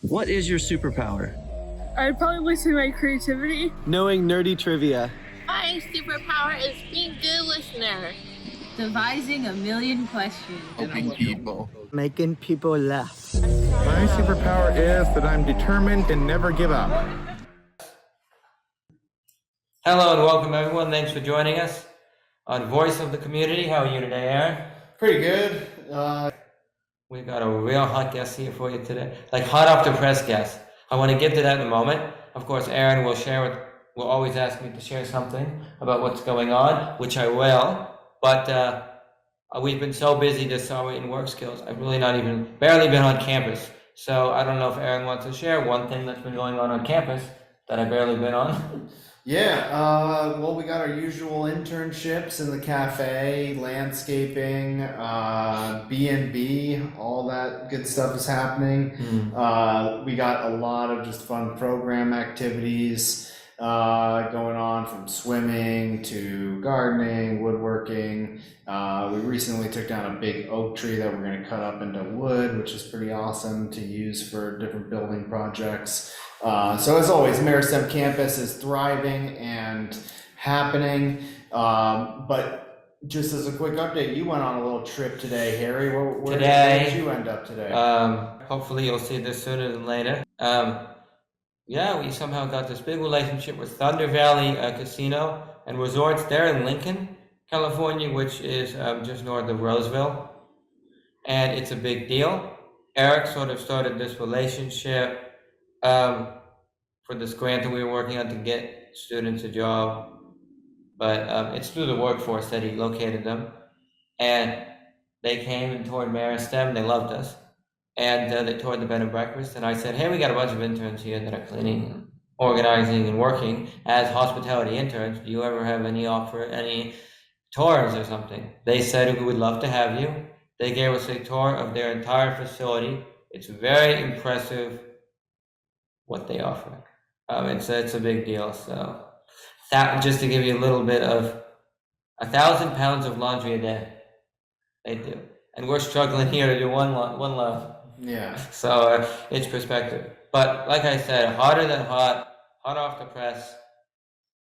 What is your superpower? I'd probably say my creativity. Knowing nerdy trivia. My superpower is being a good listener. Devising a million questions. Helping people. Making people laugh. My superpower is that I'm determined and never give up. Hello and welcome everyone. Thanks for joining us on Voice of the Community. How are you today, Aaron? Pretty good. We've got a real hot guest here for you today. Like hot off the press guest. I want to get to that in a moment. Of course, Aaron will always ask me to share something about what's going on, which I will. But we've been so busy this summer in work skills. I've really barely been on campus. So I don't know if Aaron wants to share one thing that's been going on campus that I've barely been on. Yeah, well, we got our usual internships in the cafe, landscaping, B&B, all that good stuff is happening. We got a lot of just fun program activities going on, from swimming to gardening, woodworking. We recently took down a big oak tree that we're going to cut up into wood, which is pretty awesome to use for different building projects. So as always, Meristem campus is thriving and happening. But just as a quick update, you went on a little trip today, Harry. Where did you end up today? Hopefully you'll see this sooner than later. Yeah, we somehow got this big relationship with Thunder Valley Casino and Resorts there in Lincoln, California, which is just north of Roseville. And it's a big deal. Eric sort of started this relationship for this grant that we were working on to get students a job. But it's through the workforce that he located them. And they came and toured Meristem. They loved us. And they toured the bed and breakfast. And I said, hey, we got a bunch of interns here that are cleaning, organizing, and working as hospitality interns. Do you ever have any tours or something? They said, we would love to have you. They gave us a tour of their entire facility. It's very impressive what they offer. It's a big deal. So that, just to give you a little bit of 1,000 pounds of laundry a day, they do. And we're struggling here to do one load. Yeah. So it's perspective. But like I said, hotter than hot off the press.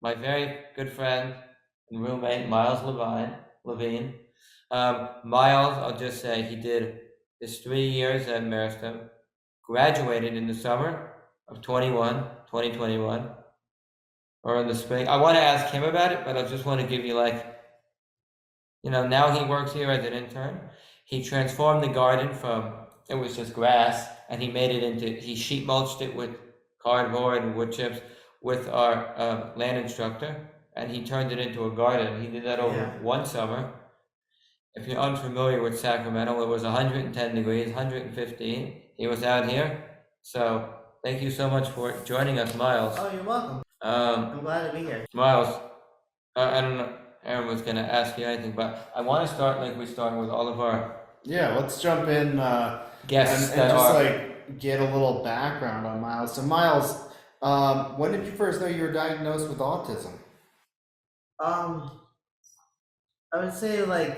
My very good friend and roommate, Miles Levine. Miles, I'll just say, he did his 3 years at Meristem, graduated in the summer of 2021, or in the spring. I want to ask him about it, but I just want to give you now he works here as an intern. He transformed the garden from, it was just grass, and he sheet mulched it with cardboard and wood chips with our land instructor, and he turned it into a garden. He did that over one summer. If you're unfamiliar with Sacramento, it was 110 degrees, 115. He was out here. So thank you so much for joining us, Miles. Oh, you're welcome. I'm glad to be here. Miles, I don't know, Aaron was going to ask you anything, but I want to start like we start with all of our Let's jump in guests and just get a little background on Miles. So Miles, when did you first know you were diagnosed with autism? I would say when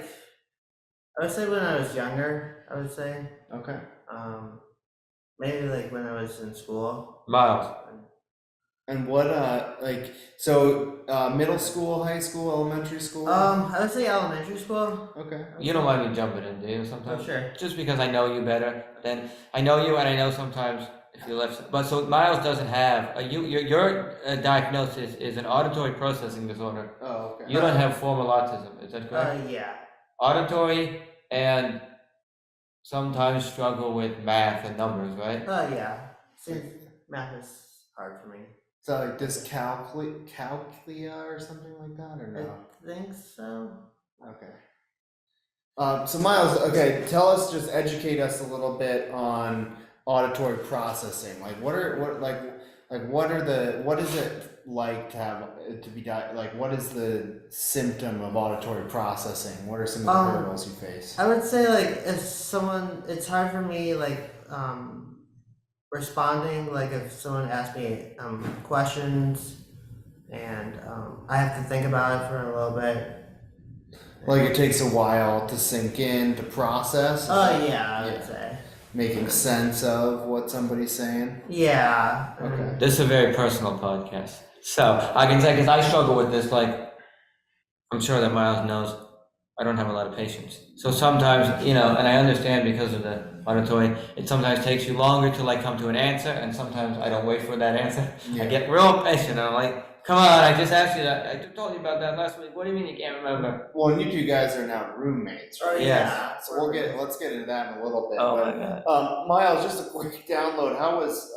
I was younger, I would say. Okay. Maybe when I was in school. Miles. And what middle school, high school, elementary school? I would say elementary school. Okay. You don't mind me jumping in, do you, sometimes? Oh, sure. Just because I know you better. Then I know you, and I know sometimes if you left. But so Miles doesn't have your diagnosis is an auditory processing disorder. Oh, okay. You don't have formal autism, is that correct? Yeah. Auditory and sometimes struggle with math and numbers, right? Yeah. Since math is hard for me. So like dyscalculia or something like that, or no? I think so. Okay. So Miles, just educate us a little bit on auditory processing. What is it like to have what is the symptom of auditory processing? What are some of the hurdles you face? I would say it's hard for me responding, if someone asks me questions and I have to think about it for a little bit. It takes a while to sink in, to process? I would say. making sense of what somebody's saying. Yeah. Okay. This is a very personal podcast. So I can say, because I struggle with this, like, I'm sure that Miles knows, I don't have a lot of patience. So sometimes, you know, and I understand because of the auditory, it sometimes takes you longer to like come to an answer, and sometimes I don't wait for that answer. Yeah. I get real patient. I'm like, come on, I just asked you that. I just told you about that last week. What do you mean you can't remember? Well, and you two guys are now roommates, right? Yeah. So let's get into that in a little bit. Oh but, my God. Miles, just a quick download. How was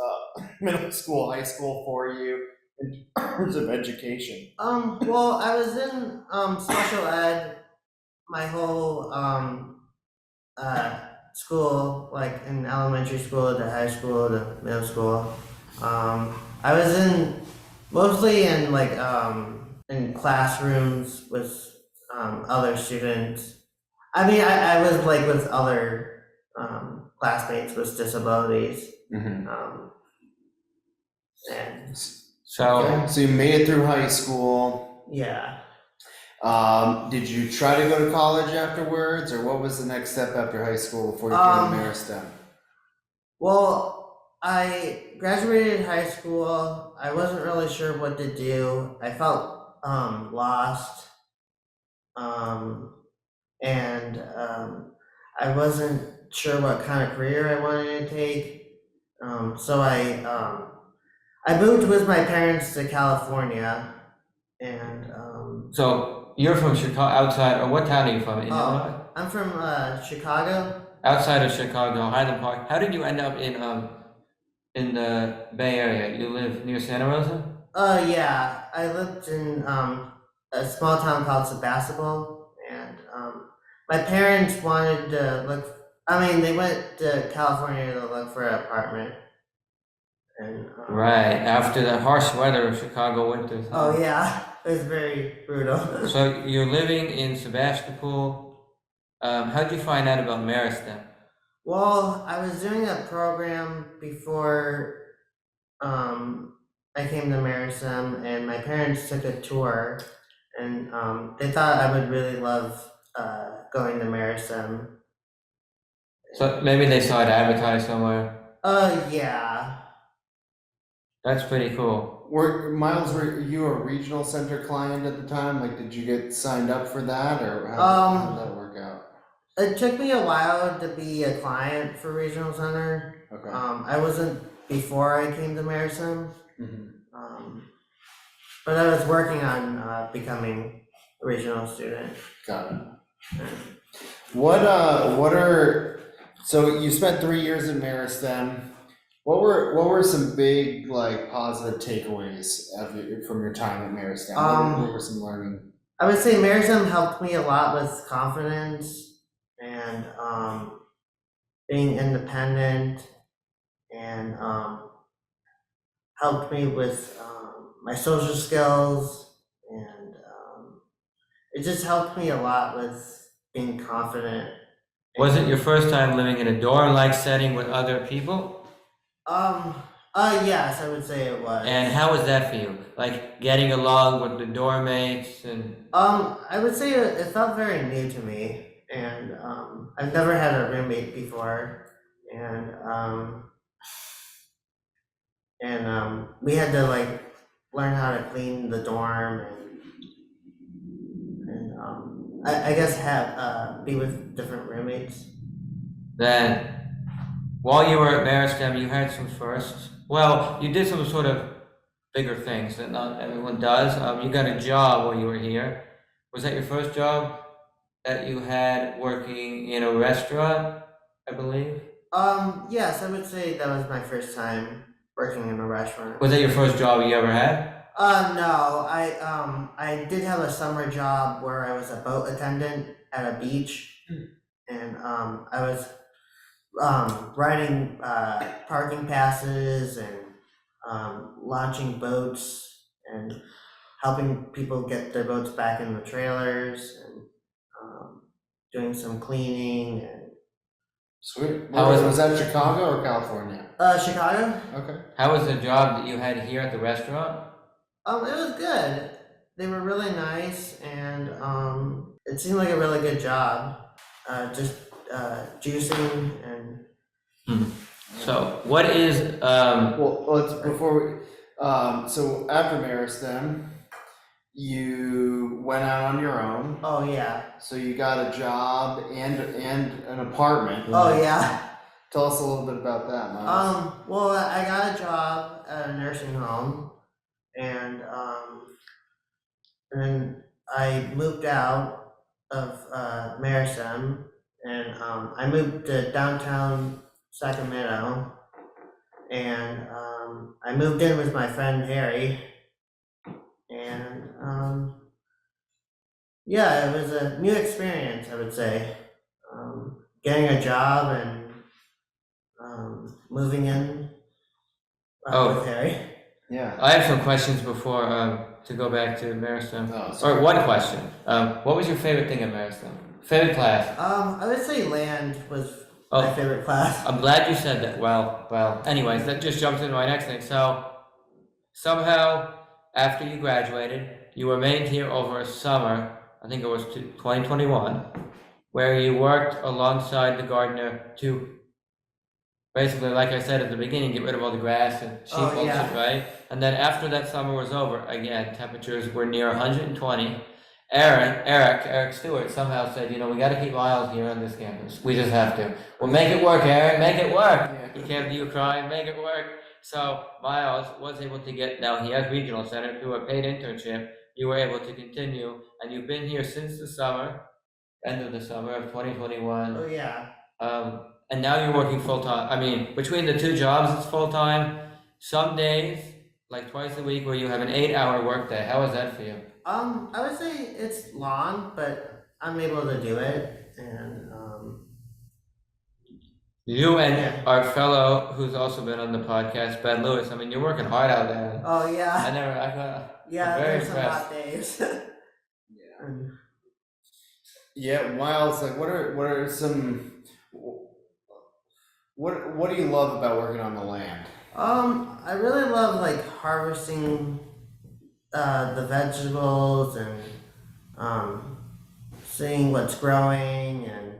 middle school, high school for you in terms of education? Well, I was in special ed my whole school, like in elementary school to high school to middle school. I was in mostly in like in classrooms with other students. I mean, I was like with other classmates with disabilities. Mm-hmm. And So, So you made it through high school. yeah. Did you try to go to college afterwards, or what was the next step after high school before you came to Meristem? Well, I graduated high school. I wasn't really sure what to do. I felt lost. And I wasn't sure what kind of career I wanted to take. So I moved with my parents to California, and so you're from Chicago, outside, or what town are you from? In Illinois? I'm from Chicago. Outside of Chicago, Highland Park. How did you end up in the Bay Area? You live near Santa Rosa? Yeah, I lived in a small town called Sebastopol, and my parents wanted to look. I mean, they went to California to look for an apartment, and Right, after the harsh weather of Chicago winters. oh yeah, it was very brutal. So you're living in Sebastopol. How'd you find out about Meristem? Well, I was doing a program before I came to Meristem, and my parents took a tour, and they thought I would really love going to Meristem. So maybe they saw it advertised somewhere. Yeah. That's pretty cool. Miles, were you a regional center client at the time? Like, did you get signed up for that, or how did that work out? It took me a while to be a client for Regional Center. Okay. I wasn't before I came to Meristem. Mm-hmm. But I was working on becoming a regional student. Got it. So you spent 3 years in Meristem. What were some big, like, positive takeaways from your time at Meristem? What were some learning? I would say Meristem helped me a lot with confidence and being independent, and helped me with my social skills, and it just helped me a lot with being confident. Was it your first time living in a dorm-like setting with other people? Yes, I would say it was. And how was that for you? Like getting along with the dorm mates and... I would say it felt very new to me, and I've never had a roommate before, and we had to like learn how to clean the dorm, and I guess have be with different roommates. Then, while you were at Meristem, you had some firsts. Well, you did some sort of bigger things that not everyone does. You got a job while you were here. Was that your first job that you had working in a restaurant, I believe? Yes, I would say that was my first time working in a restaurant. Was that your first job you ever had? No, I did have a summer job where I was a boat attendant at a beach, and I was writing parking passes and launching boats and helping people get their boats back in the trailers, and doing some cleaning. And Sweet. How was that Chicago or California? Chicago. Okay. How was the job that you had here at the restaurant? It was good. They were really nice, and it seemed like a really good job. Just juicing and So what is Well, let's before we. So after Meristem, you went out on your own. Oh yeah. So you got a job and an apartment. Oh yeah. Tell us a little bit about that, Miles. Well, I got a job at a nursing home, and then I moved out of Meristem, and I moved to downtown Sacramento, and I moved in with my friend Harry, and yeah, it was a new experience, I would say. Getting a job and moving in with Harry. Yeah. I have some questions before to go back to Meristem. Oh, sorry. Or one question. What was your favorite thing at Meristem? Favorite class? I would say land was Oh. my favorite class. I'm glad you said that. Well, anyways, that just jumps into my next thing. So, somehow, after you graduated, you remained here over a summer, I think it was 2021, where you worked alongside the gardener to basically, like I said at the beginning, get rid of all the grass and sheep Oh, yeah. bullshit, right? And then after that summer was over, again, temperatures were near 120. Eric Stewart somehow said, we got to keep Miles here on this campus. We just have to. Well, make it work, Eric. Make it work. He came to you crying, make it work. So Miles was able to get, now he has regional center through a paid internship. You were able to continue, and you've been here since the summer, end of the summer of 2021. Oh yeah. And now you're working full time. I mean, between the two jobs, it's full time. Some days, like twice a week, where you have an 8-hour workday. How is that for you? I would say it's long, but I'm able to do it, and You and Yeah. our fellow, who's also been on the podcast, Ben Lewis. I mean, you're working hard out there. oh I yeah, got. yeah. I'm very There's some impressed. hot days. And, Yeah, Miles. Like, what are some? What do you love about working on the land? I really love like harvesting the vegetables and seeing what's growing and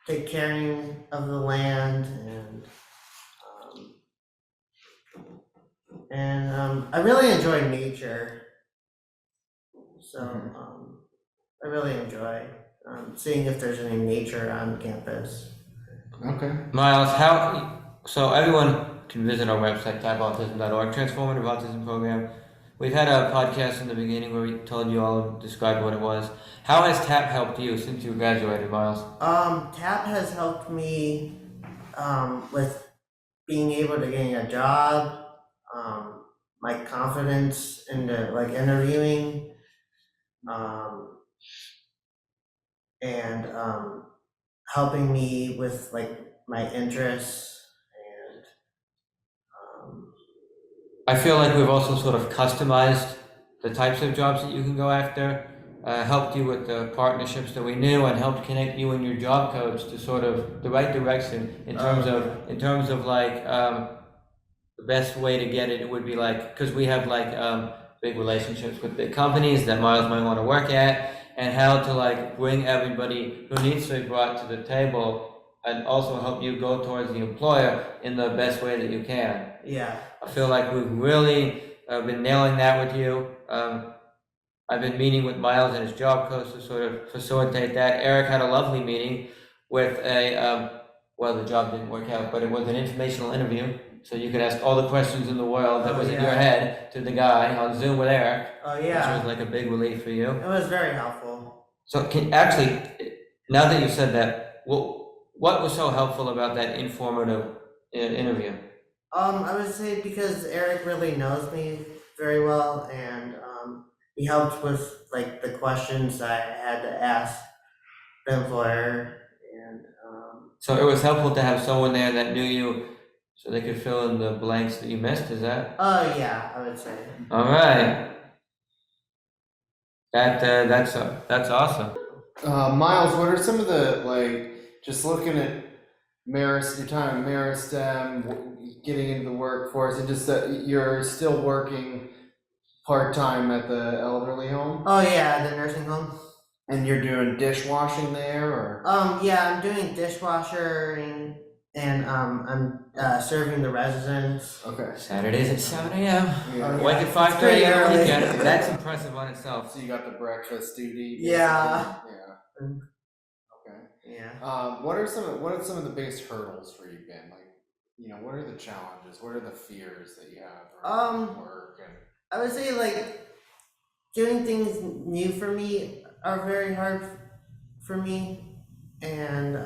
take caring of the land and I really enjoy nature. So I really enjoy seeing if there's any nature on campus. Okay. Miles, so everyone can visit our website, typeautism.org, Transformative Autism Program. We've had a podcast in the beginning where we told you all, described what it was. How has TAP helped you since you graduated, Miles? TAP has helped me with being able to getting a job, my confidence into like interviewing, and helping me with like my interests and I feel like we've also sort of customized the types of jobs that you can go after, helped you with the partnerships that we knew, and helped connect you and your job coach to sort of the right direction in terms of like the best way to get it. It would be like, because we have like big relationships with big companies that Miles might want to work at, and how to like bring everybody who needs to be brought to the table and also help you go towards the employer in the best way that you can. yeah. I feel like we've really been nailing that with you. I've been meeting with Miles and his job coach to sort of facilitate that. Eric had a lovely meeting with the job didn't work out, but it was an informational interview. So you could ask all the questions in the world that was in your head to the guy on Zoom with Eric. Oh Which yeah. was like a big relief for you. It was very helpful. So now that you said that, what was so helpful about that informative interview? I would say because Eric really knows me very well, and he helped with like the questions I had to ask the employer, and So it was helpful to have someone there that knew you, so they could fill in the blanks that you missed. Is that? yeah, I would say. All right. That's awesome. Miles, what are some of the just looking at your time at Meristem, getting into the workforce, and just that you're still working part-time at the elderly home? Oh yeah, the nursing home. And you're doing dishwashing there, or? Yeah, I'm doing dishwashing, and I'm serving the residents. Okay. Saturdays at 7 a.m. Yeah. Wake at It's 5:30 pretty every early. weekend. That's impressive on itself. So you got the breakfast duty. Yeah. basically? Yeah. Mm. Okay. Yeah. What are some of the biggest hurdles for you, Ben? Like, what are the challenges? What are the fears that you have around work and? I would say like doing things new for me are very hard for me, and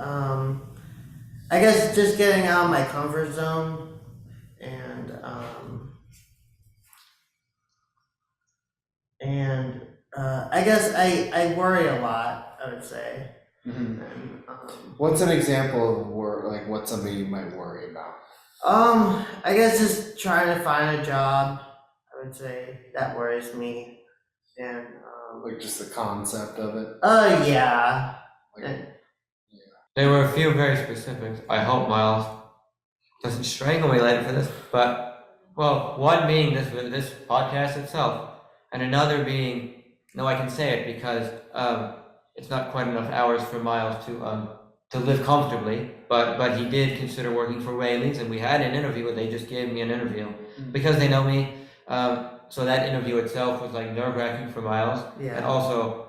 I guess just getting out of my comfort zone, and I guess I worry a lot, I would say. Mm-hmm. And, What's an example of work? Like, what's something you might worry about? I guess just trying to find a job, I would say that worries me, and Like just the concept of it. yeah. Like, There were a few very specifics. I hope Miles doesn't strangle me later for this, but, well, one being this podcast itself, and another being, no, I can say it because it's not quite enough hours for Miles to live comfortably, but he did consider working for Rayleigh's, and we had an interview, and they just gave me an interview because they know me. So that interview itself was like nerve-wracking for Miles, Yeah. and also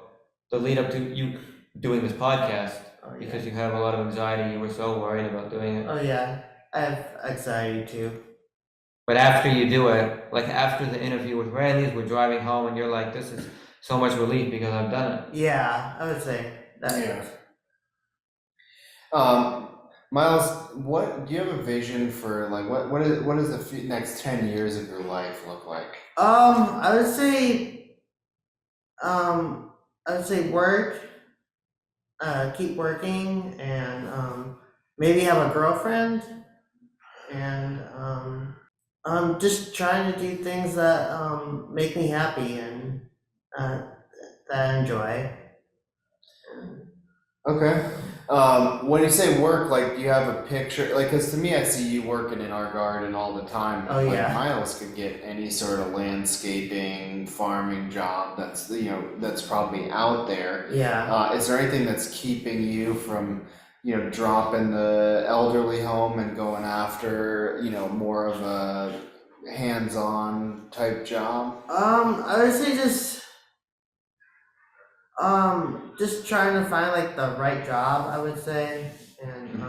the lead up to you doing this podcast. Oh, yeah. Because you have a lot of anxiety, you were so worried about doing it. Oh yeah, I have anxiety too. But after you do it, like after the interview with Rayleigh's, we're driving home and you're like, this is so much relief because I've done it. Yeah, I would say that. Yeah. Miles, what do you have a vision for? Like, what does the next 10 years of your life look like? I would say work, keep working, and maybe have a girlfriend, and just trying to do things that make me happy and that I enjoy. Okay. When you say work, like, do you have a picture? Like, because to me, I see you working in our garden all the time. Oh, like, yeah. Miles could get any sort of landscaping, farming job that's probably out there. Yeah. Is there anything that's keeping you from, dropping the elderly home and going after, more of a hands-on type job? I would say just trying to find like the right job, I would say, and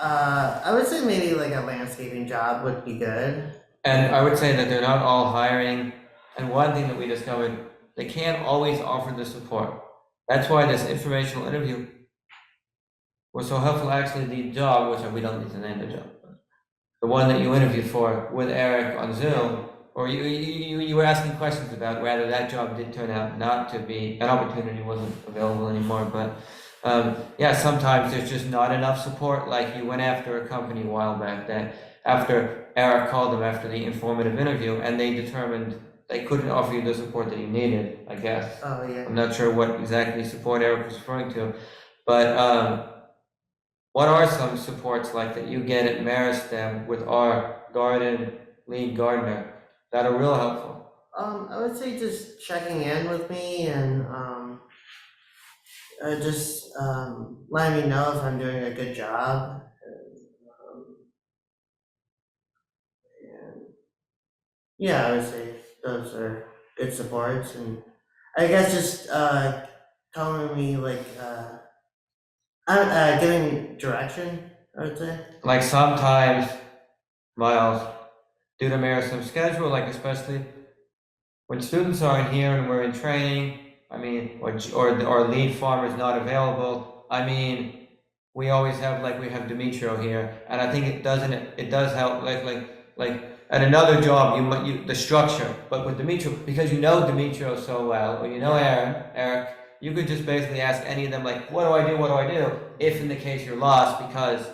I would say maybe like a landscaping job would be good. And I would say that they're not all hiring. And one thing that we discovered, they can't always offer the support. That's why this informational interview was so helpful. Actually, the job, which we don't need to name the job, the one that you interviewed for with Eric on Zoom, or you were asking questions about whether that job did turn out not to be, an opportunity wasn't available anymore, but yeah, sometimes there's just not enough support. Like you went after a company a while back that after Eric called them after the informative interview and they determined they couldn't offer you the support that you needed, I guess. Oh yeah. I'm not sure what exactly support Eric was referring to, but what are some supports like that you get at Meristem with our garden lead gardener that are real helpful? I would say just checking in with me and just letting me know if I'm doing a good job. And yeah, I would say those are good supports, and I guess just telling me like giving direction, I would say. Like sometimes, Miles, due to Meristem's schedule, like especially when students aren't here and we're in training, I mean, or our lead farmer is not available, I mean, we always have, like we have Demetrio here, and I think it does help, like at another job, you the structure, but with Demetrio, because you know Demetrio so well, or you know Eric, you could just basically ask any of them, like, what do I do, if in the case you're lost because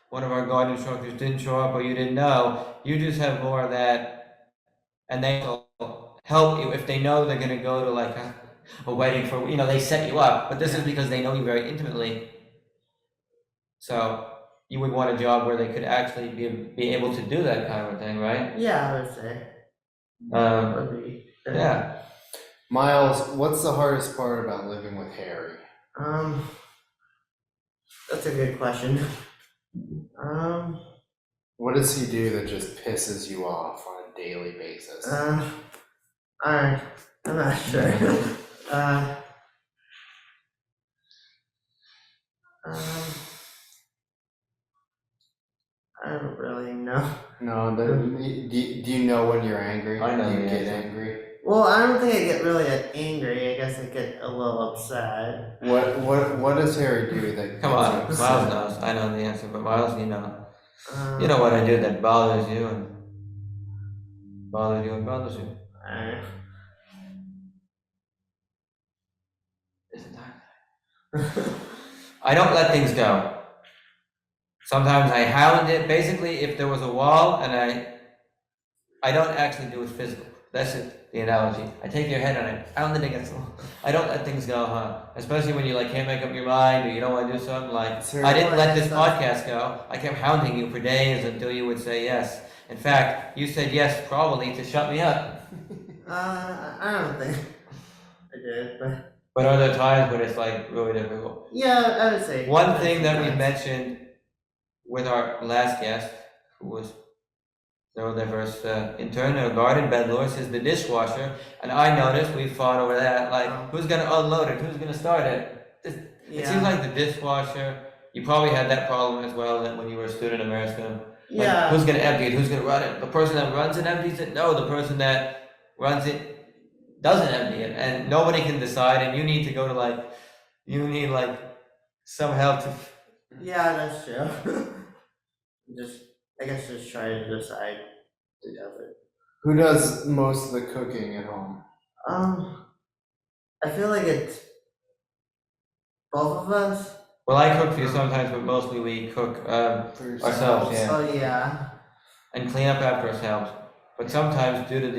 one of our garden instructors didn't show up or you didn't know, you just have more of that, and they will help you if they know they're going to go to like a wedding for, they set you up, but this is because they know you very intimately. So you would want a job where they could actually be able to do that kind of thing, right? Yeah, I would say. Would be good. Yeah. Miles, what's the hardest part about living with Harry? That's a good question. What does he do that just pisses you off on a daily basis? I'm not sure. I don't really know. No, do you know when you're angry? I know Do you the get answer. angry? Well, I don't think I get really angry. I guess I get a little upset. What does Harry do that Come on, gets Miles you upset? knows. I know the answer, but Miles, you know. You know what I do that bothers you and bothers you and bothers you. Isn't that? I don't let things go. Sometimes I hound it. Basically, if there was a wall and I don't actually do it physical. That's it, the analogy. I take your head and I pound it against the wall. I don't let things go, huh? Especially when you like can't make up your mind or you don't want to do something like, Sir, I didn't let this stuff. podcast go. I kept hounding you for days until you would say yes. In fact, you said yes probably to shut me up. I don't think I did, but But are there times when it's like really difficult? yeah, I would say. One thing that we mentioned with our last guest, who was neurodiverse intern or garden bed lures, is the dishwasher, and I noticed we fought over that. Like, who's gonna unload it? Who's gonna start it? It seems like the dishwasher. You probably had that problem as well when you were a student in Meristem. Like, Yeah. who's gonna empty it? Who's gonna run it? The person that runs it empties it? No, the person that runs it doesn't empty it, and nobody can decide. And you need to go to you need some help to. Yeah, that's true. I guess just try to decide together. Who does most of the cooking at home? I feel like it's both of us. Well, I cook for you sometimes, but mostly we cook For yourself? ourselves, yeah, Oh yeah. and clean up after ourselves. But sometimes, due to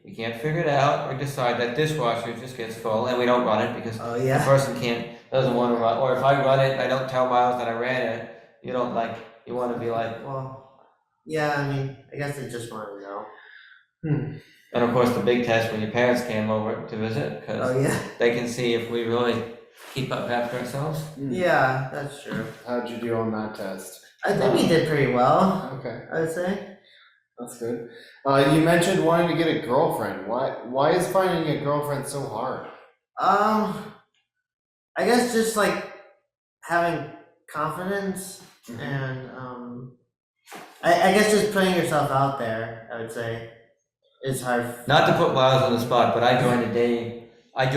we can't figure it out or decide that dishwasher just gets full, and we don't run it because Oh the yeah. person doesn't want to run. Or if I run it, and I don't tell Miles that I ran it. You don't you want to be like. Well, yeah. I mean, I guess I just want to know. And of course, the big test when your parents came over to visit, because Oh yeah. they can see if we really keep up after ourselves. Yeah, that's true. How'd you do on that test? I think we did pretty well. Okay, I would say. that's good. You mentioned wanting to get a girlfriend. Why is finding a girlfriend so hard? I guess just having confidence and I guess just putting yourself out there, I would say, is hard. Not to put Miles on the spot, but I joined a dating. It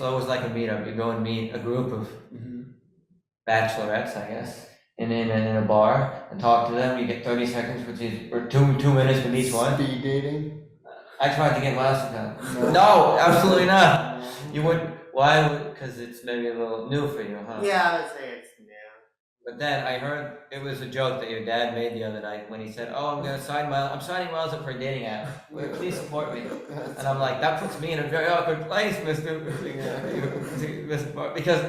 was like a meetup. You go and meet a group of bachelorettes, I guess, in a bar and talk to them. You get 30 seconds, or 2 minutes with each one. Speed dating? I tried to get Miles to come. No, absolutely not. You wouldn't. Why? Because it's maybe a little new for you, huh? Yeah, I would say it's new. But then I heard it was a joke that your dad made the other night when he said, "Oh, I'm signing Miles up for a dating app. Please support me." And I'm like, that puts me in a very awkward place, Mr. Because,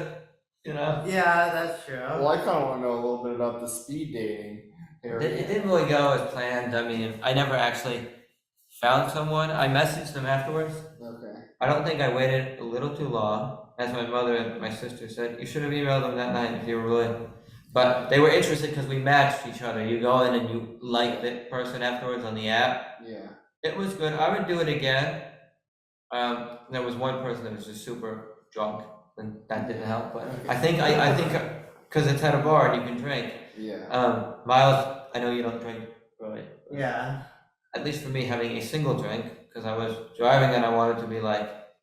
you know. Yeah, that's true. Well, I kind of want to know a little bit about the speed dating area. It didn't really go as planned. I mean, I never actually found someone. I messaged them afterwards. Okay. I don't think I waited a little too long. As my mother and my sister said, you should have emailed them that night if you were really. But they were interested because we matched each other. You go in and you like the person afterwards on the app. Yeah. It was good. I would do it again. There was one person that was just super drunk, and that didn't help. But I think because it's at a bar and you can drink. Yeah. Miles, I know you don't drink, really. Yeah. At least for me, having a single drink, because I was driving and I wanted to be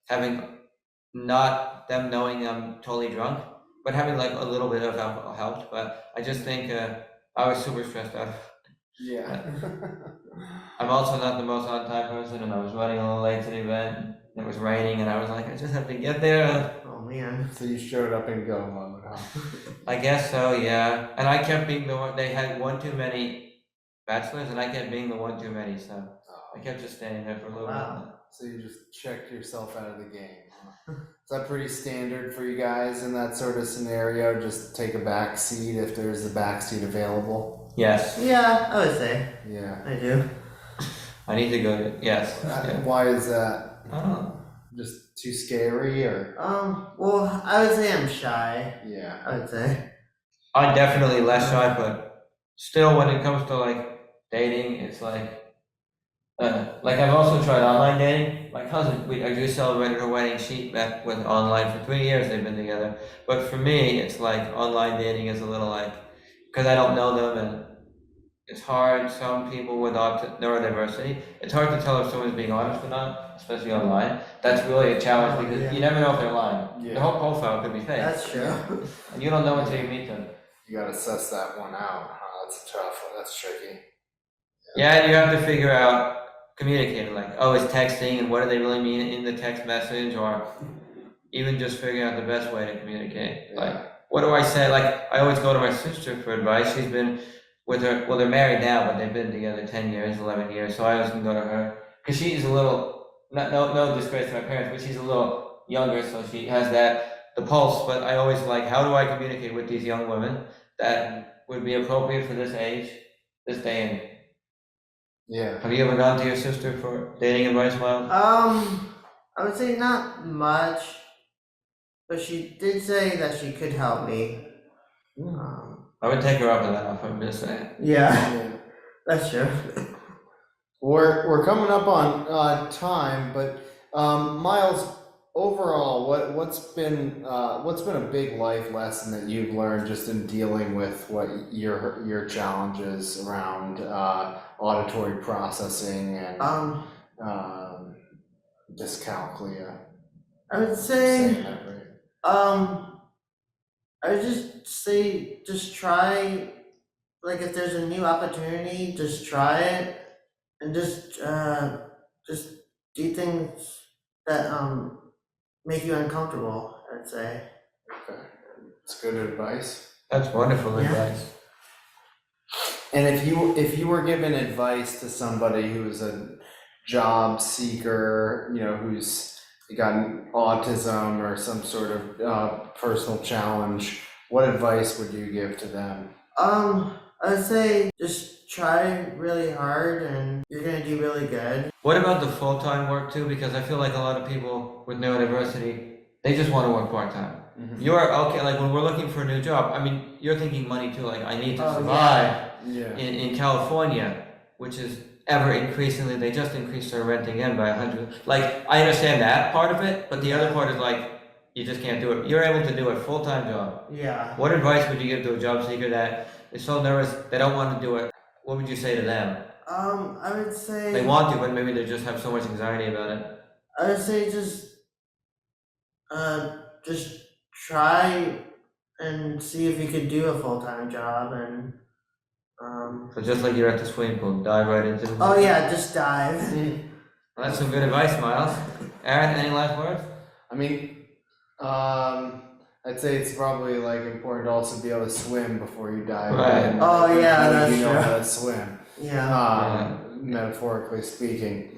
having not them knowing I'm totally drunk, but having a little bit of alcohol helped. But I just think I was super stressed out. Yeah. I'm also not the most on-time person, and I was running a little late to the event, and it was raining, and I was like, I just have to get there. Oh man. So you showed up in go mode, huh? I guess so, yeah. And I kept being the one. They had one too many bachelors, and I kept being the one too many, so I kept just standing there for a little bit. So you just checked yourself out of the game, huh? Is that pretty standard for you guys in that sort of scenario? Just take a back seat if there's a back seat available? Yes. Yeah, I would say. Yeah. I do. I need to go to, yes. Yeah. Why is that? I don't know. Just too scary or? Well, I would say I'm shy. Yeah. I would say. I'm definitely less shy, but still, when it comes to like dating, it's like I've also tried online dating. My cousin, I just celebrated her wedding. She met with online for 3 years. They've been together. But for me, it's like online dating is a little like because I don't know them and it's hard. Some people with neurodiversity, it's hard to tell if someone's being honest or not, especially online. That's really a challenge because you never know if they're lying. Yeah. The whole profile could be fake. That's true. And you don't know until you meet them. You gotta suss that one out. That's tough. That's tricky. Yeah, and you have to figure out communicating, like, oh, is texting and what do they really mean in the text message, or even just figuring out the best way to communicate. Yeah. Like, what do I say? Like, I always go to my sister for advice. She's been with her, well, they're married now, but they've been together 10 years, 11 years, so I always can go to her. Because she's a little, no disgrace to my parents, but she's a little younger, so she has the pulse, but I always like, how do I communicate with these young women that would be appropriate for this age, this day and Yeah. have you ever gone to your sister for dating advice, Miles? I would say not much, but she did say that she could help me. I would take her up on that if I'm just saying. Yeah, that's true. We're coming up on time, but Miles, overall, what's been a big life lesson that you've learned just in dealing with what your challenges around auditory processing and dyscalculia? I would Saying say, that right. I would just say, just try, like if there's a new opportunity, just try it, and just do things that make you uncomfortable, I'd say. Okay. It's good advice. That's wonderful Yeah. advice. And if you were given advice to somebody who's a job seeker, who's got autism or some sort of personal challenge, what advice would you give to them? I would say just try really hard and you're gonna do really good. What about the full-time work too? Because I feel like a lot of people with neurodiversity, they just want to work part-time. Mhm. You're okay, like when we're looking for a new job, I mean, you're thinking money too, like I need to Oh, survive. Yeah. In California, which is ever increasingly, they just increased their rent again by 100. Like, I understand that part of it, but the other part is like, you just can't do it. You're able to do a full-time job. Yeah. What advice would you give to a job seeker that is so nervous, they don't want to do it? What would you say to them? I would say. They want to, but maybe they just have so much anxiety about it. I would say just try and see if you could do a full-time job and So just like you're at the swimming pool, dive right into the oh yeah, just dive. Well, that's some good advice, Miles. Aaron, any last words? I mean, I'd say it's probably like important to also be able to swim before you dive. Right. in. Oh, yeah, that's you know true. how to swim. Yeah. Metaphorically speaking.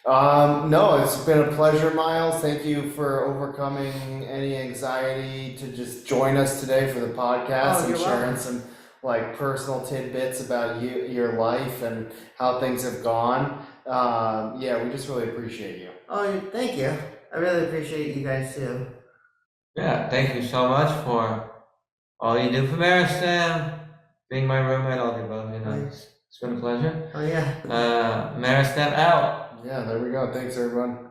No, it's been a pleasure, Miles. Thank you for overcoming any anxiety to just join us today for the podcast Oh, and you're sharing welcome. some like personal tidbits about your life and how things have gone. Yeah, we just really appreciate you. Oh, thank you. I really appreciate you guys too. Yeah, thank you so much for all you do for Meristem, being my roommate, all the above, It's been a pleasure. Oh yeah. Meristem out. Yeah, there we go. Thanks, everyone.